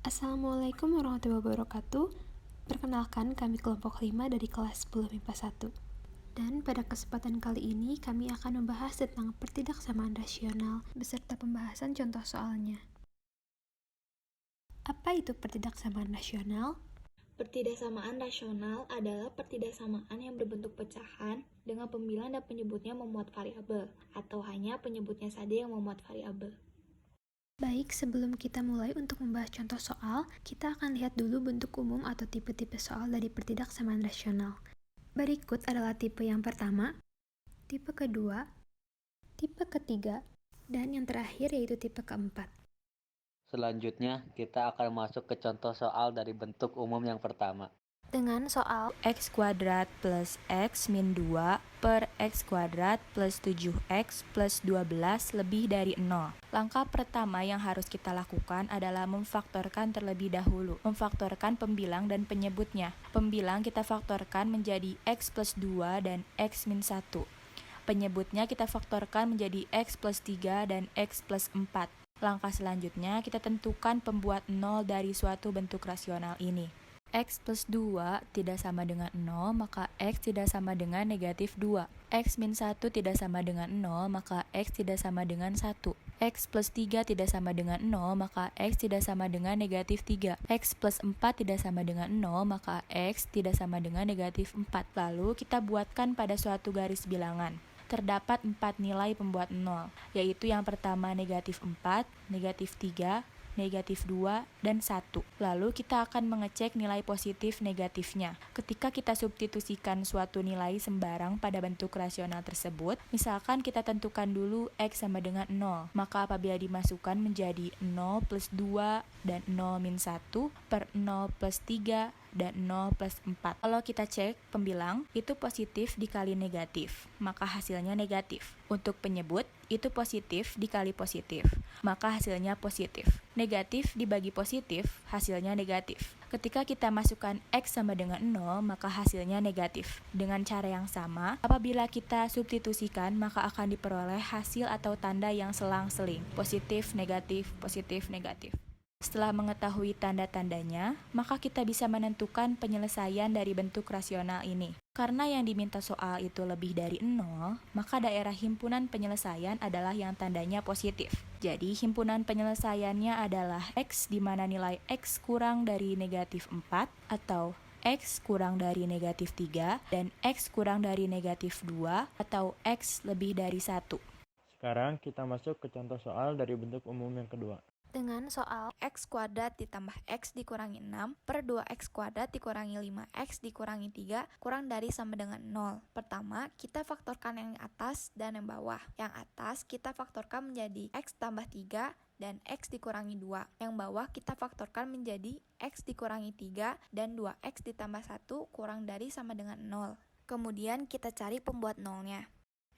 Assalamualaikum warahmatullahi wabarakatuh. Perkenalkan, kami kelompok 5 dari kelas 10 MIPA 1. Dan pada kesempatan kali ini kami akan membahas tentang pertidaksamaan rasional beserta pembahasan contoh soalnya. Apa itu pertidaksamaan rasional? Pertidaksamaan rasional adalah pertidaksamaan yang berbentuk pecahan dengan pembilang dan penyebutnya memuat variabel, atau hanya penyebutnya saja yang memuat variabel. Baik, sebelum kita mulai untuk membahas contoh soal, kita akan lihat dulu bentuk umum atau tipe-tipe soal dari pertidaksamaan rasional. Berikut adalah tipe yang pertama, tipe kedua, tipe ketiga, dan yang terakhir yaitu tipe keempat. Selanjutnya, kita akan masuk ke contoh soal dari bentuk umum yang pertama. Dengan soal x kuadrat plus x min 2 per x kuadrat plus 7x plus 12 lebih dari 0. Langkah pertama yang harus kita lakukan adalah memfaktorkan terlebih dahulu. Memfaktorkan pembilang dan penyebutnya. Pembilang kita faktorkan menjadi x plus 2 dan x min 1. Penyebutnya kita faktorkan menjadi x plus 3 dan x plus 4. Langkah selanjutnya kita tentukan pembuat 0 dari suatu bentuk rasional ini. X plus 2 tidak sama dengan 0, maka X tidak sama dengan negatif 2. X min 1 tidak sama dengan 0, maka X tidak sama dengan 1. X plus 3 tidak sama dengan 0, maka X tidak sama dengan negatif 3. X plus 4 tidak sama dengan 0, maka X tidak sama dengan negatif 4. Lalu kita buatkan pada suatu garis bilangan. Terdapat 4 nilai pembuat 0, yaitu yang pertama negatif 4, negatif 3, negatif 2, dan 1. Lalu kita akan mengecek nilai positif negatifnya. Ketika kita substitusikan suatu nilai sembarang pada bentuk rasional tersebut, misalkan kita tentukan dulu X sama dengan 0, maka apabila dimasukkan menjadi 0 plus 2 dan 0 min 1 per 0 plus 3 dan 0 plus 4. Kalau kita cek pembilang, itu positif dikali negatif, maka hasilnya negatif. Untuk penyebut, itu positif dikali positif, maka hasilnya positif. Negatif dibagi positif, hasilnya negatif. Ketika kita masukkan X sama dengan 0, maka hasilnya negatif. Dengan cara yang sama, apabila kita substitusikan, maka akan diperoleh hasil atau tanda yang selang-seling, positif, negatif, positif, negatif. Setelah mengetahui tanda-tandanya, maka kita bisa menentukan penyelesaian dari bentuk rasional ini. Karena yang diminta soal itu lebih dari 0, maka daerah himpunan penyelesaian adalah yang tandanya positif. Jadi himpunan penyelesaiannya adalah X di mana nilai X kurang dari negatif 4 atau X kurang dari negatif 3 dan X kurang dari negatif 2 atau X lebih dari 1. Sekarang kita masuk ke contoh soal dari bentuk umum yang kedua. dengan soal X kuadrat ditambah X dikurangi 6 per 2X kuadrat dikurangi 5X dikurangi 3 kurang dari sama dengan 0. Pertama, kita faktorkan yang atas dan yang bawah. Yang atas kita faktorkan menjadi X tambah 3 dan X dikurangi 2. Yang bawah kita faktorkan menjadi X dikurangi 3 dan 2X ditambah 1 kurang dari sama dengan 0. Kemudian kita cari pembuat nolnya.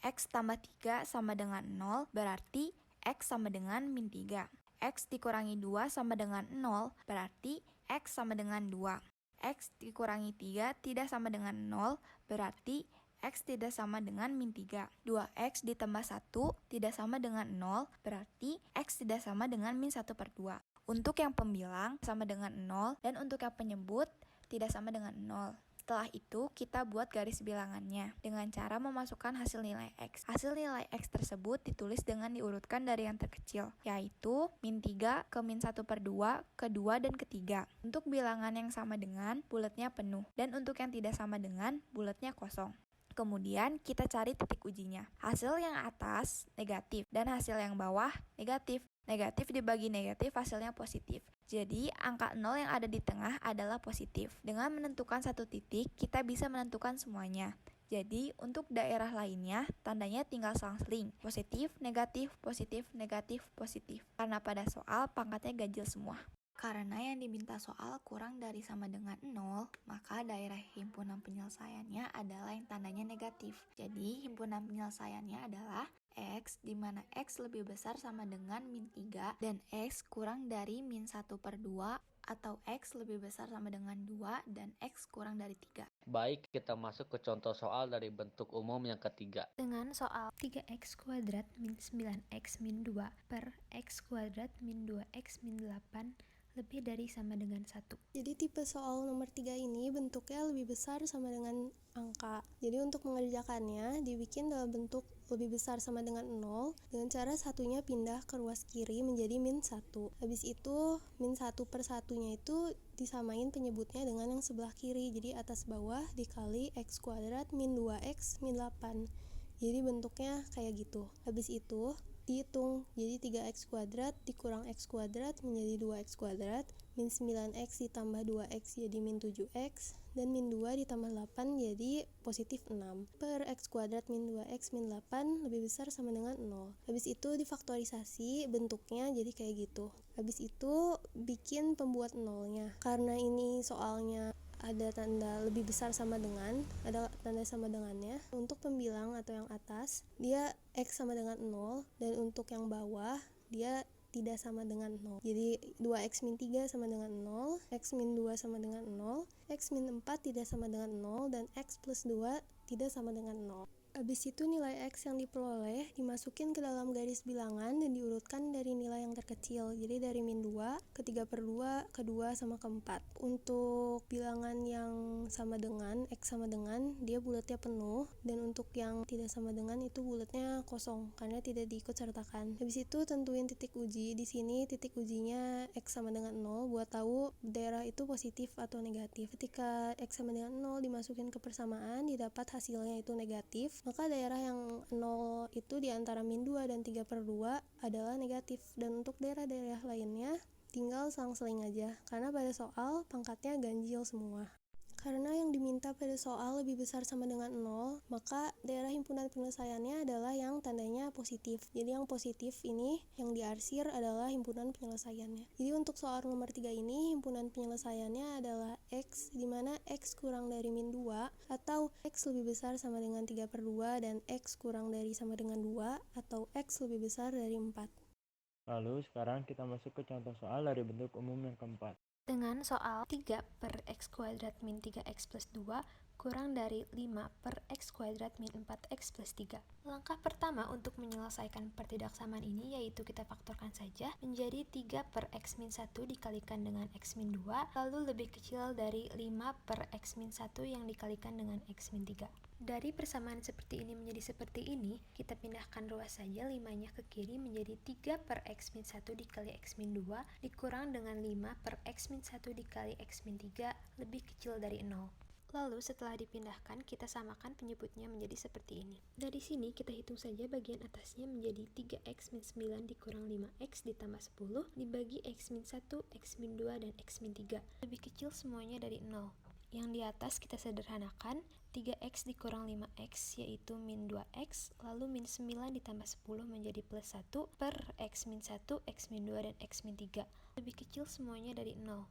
X tambah 3 sama dengan 0 berarti X sama dengan min 3. X dikurangi 2 sama dengan 0, berarti X sama dengan 2. X dikurangi 3 tidak sama dengan 0, berarti X tidak sama dengan min 3. 2X ditambah 1 tidak sama dengan 0, berarti X tidak sama dengan min 1 per 2. Untuk yang pembilang sama dengan 0, dan untuk yang penyebut tidak sama dengan 0. Setelah itu, kita buat garis bilangannya dengan cara memasukkan hasil nilai X. Hasil nilai X tersebut ditulis dengan diurutkan dari yang terkecil, yaitu min 3 ke min 1 per 2, ke 2, dan ke 3. Untuk bilangan yang sama dengan, bulatnya penuh. Dan untuk yang tidak sama dengan, bulatnya kosong. Kemudian kita cari titik ujinya. Hasil yang atas negatif dan hasil yang bawah negatif. Negatif dibagi negatif hasilnya positif. Jadi angka 0 yang ada di tengah adalah positif. Dengan menentukan satu titik, kita bisa menentukan semuanya. Jadi untuk daerah lainnya, tandanya tinggal selang-seling. Positif, negatif, positif, negatif, positif. Karena pada soal pangkatnya ganjil semua. Karena yang diminta soal kurang dari sama dengan 0, maka daerah himpunan penyelesaiannya adalah yang tandanya negatif. Jadi himpunan penyelesaiannya adalah X, di mana X lebih besar sama dengan min 3 dan X kurang dari min 1 per 2 atau X lebih besar sama dengan 2 dan X kurang dari 3. Baik, kita masuk ke contoh soal dari bentuk umum yang ketiga. dengan soal 3x kuadrat min 9x min 2 per x kuadrat min 2x min 8 lebih dari sama dengan 1. Jadi tipe soal nomor 3 ini bentuknya lebih besar sama dengan angka. Jadi untuk mengerjakannya dibikin dalam bentuk lebih besar sama dengan 0 dengan cara satunya pindah ke ruas kiri menjadi min 1. Habis itu min 1 per satunya itu disamain penyebutnya dengan yang sebelah kiri. Jadi atas bawah dikali x kuadrat min 2x min 8. Jadi bentuknya kayak gitu. Habis itu dihitung, jadi 3x kuadrat dikurang x kuadrat menjadi 2x kuadrat, min 9x ditambah 2x jadi min 7x, dan min 2 ditambah 8 jadi positif 6. Per x kuadrat min 2x min 8 lebih besar sama dengan 0. Habis itu difaktorisasi, bentuknya jadi kayak gitu. Habis itu bikin pembuat nolnya. Karena ini soalnya ada tanda lebih besar sama dengan, ada tanda sama dengannya. Untuk pembilang atau yang atas, dia x sama dengan 0, dan untuk yang bawah, dia tidak sama dengan 0. Jadi 2x min 3 sama dengan 0, x min 2 sama dengan 0, x min 4 tidak sama dengan 0, dan x plus 2 tidak sama dengan 0. Habis itu nilai x yang diperoleh dimasukin ke dalam garis bilangan dan diurutkan dari nilai yang terkecil. Jadi dari min 2 ke 3 per 2 ke 2 sama ke 4. Untuk bilangan yang sama dengan, x sama dengan, dia bulatnya penuh, dan untuk yang tidak sama dengan itu bulatnya kosong karena tidak diikut sertakan. Habis itu tentuin titik uji. Di sini titik ujinya x sama dengan 0 buat tahu daerah itu positif atau negatif. Ketika x sama dengan 0 dimasukin ke persamaan, didapat hasilnya itu negatif, maka daerah yang 0 itu di antara min 2 dan 3 per 2 adalah negatif. Dan untuk daerah-daerah lainnya tinggal selang-seling aja, karena pada soal pangkatnya ganjil semua. Karena yang diminta pada soal lebih besar sama dengan 0, maka daerah himpunan penyelesaiannya adalah yang tandanya positif. Jadi yang positif ini yang diarsir adalah himpunan penyelesaiannya. Jadi untuk soal nomor 3 ini himpunan penyelesaiannya adalah x, di mana x kurang dari min 2 atau x lebih besar sama dengan 3 per 2 dan x kurang dari sama dengan 2 atau x lebih besar dari 4. Lalu sekarang kita masuk ke contoh soal dari bentuk umum yang keempat. Dengan soal 3 per x kuadrat min 3x plus 2 kurang dari 5 per x kuadrat min 4x plus 3. Langkah pertama untuk menyelesaikan pertidaksamaan ini yaitu kita faktorkan saja menjadi 3 per x min 1 dikalikan dengan x min 2 lalu lebih kecil dari 5 per x min 1 yang dikalikan dengan x min 3. Dari persamaan seperti ini menjadi seperti ini, kita pindahkan ruas saja 5-nya ke kiri menjadi 3 per x min 1 dikali x min 2 dikurang dengan 5 per x min 1 dikali x min 3 lebih kecil dari 0. Lalu setelah dipindahkan, kita samakan penyebutnya menjadi seperti ini. Dari sini kita hitung saja bagian atasnya menjadi 3x min 9 dikurang 5x ditambah 10 dibagi x min 1, x min 2, dan x min 3. Lebih kecil semuanya dari 0. Yang di atas kita sederhanakan, 3x dikurang 5x yaitu min 2x, lalu min 9 ditambah 10 menjadi plus 1 per x min 1, x min 2, dan x min 3. Lebih kecil semuanya dari 0.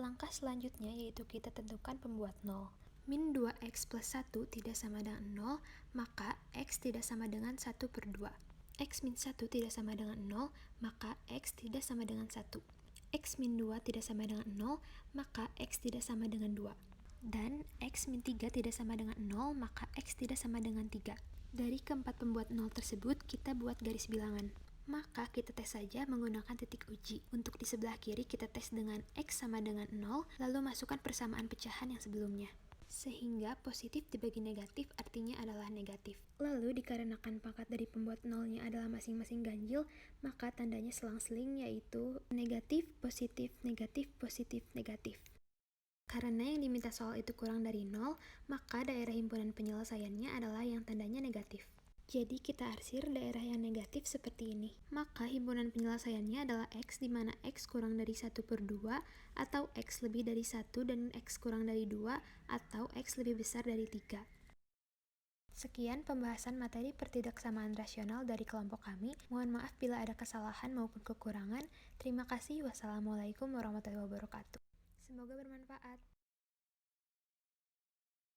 Langkah selanjutnya yaitu kita tentukan pembuat 0. Min 2x plus 1 tidak sama dengan 0, maka x tidak sama dengan 1 per 2. X min 1 tidak sama dengan 0, maka x tidak sama dengan 1. X min 2 tidak sama dengan 0, maka x tidak sama dengan 2. Dan x min 3 tidak sama dengan 0, maka x tidak sama dengan 3. Dari keempat pembuat 0 tersebut, kita buat garis bilangan. Maka kita tes saja menggunakan titik uji. Untuk di sebelah kiri kita tes dengan x sama dengan 0, lalu masukkan persamaan pecahan yang sebelumnya. Sehingga positif dibagi negatif artinya adalah negatif. Lalu dikarenakan pangkat dari pembuat 0-nya adalah masing-masing ganjil, maka tandanya selang-seling yaitu negatif, positif, negatif, positif, negatif. Karena yang diminta soal itu kurang dari 0, maka daerah himpunan penyelesaiannya adalah yang tandanya negatif. Jadi kita arsir daerah yang negatif seperti ini. Maka himpunan penyelesaiannya adalah x di mana x kurang dari 1 per 2 atau x lebih dari 1 dan x kurang dari 2 atau x lebih besar dari 3. Sekian pembahasan materi pertidaksamaan rasional dari kelompok kami. Mohon maaf bila ada kesalahan maupun kekurangan. Terima kasih. Wassalamualaikum warahmatullahi wabarakatuh. Semoga bermanfaat.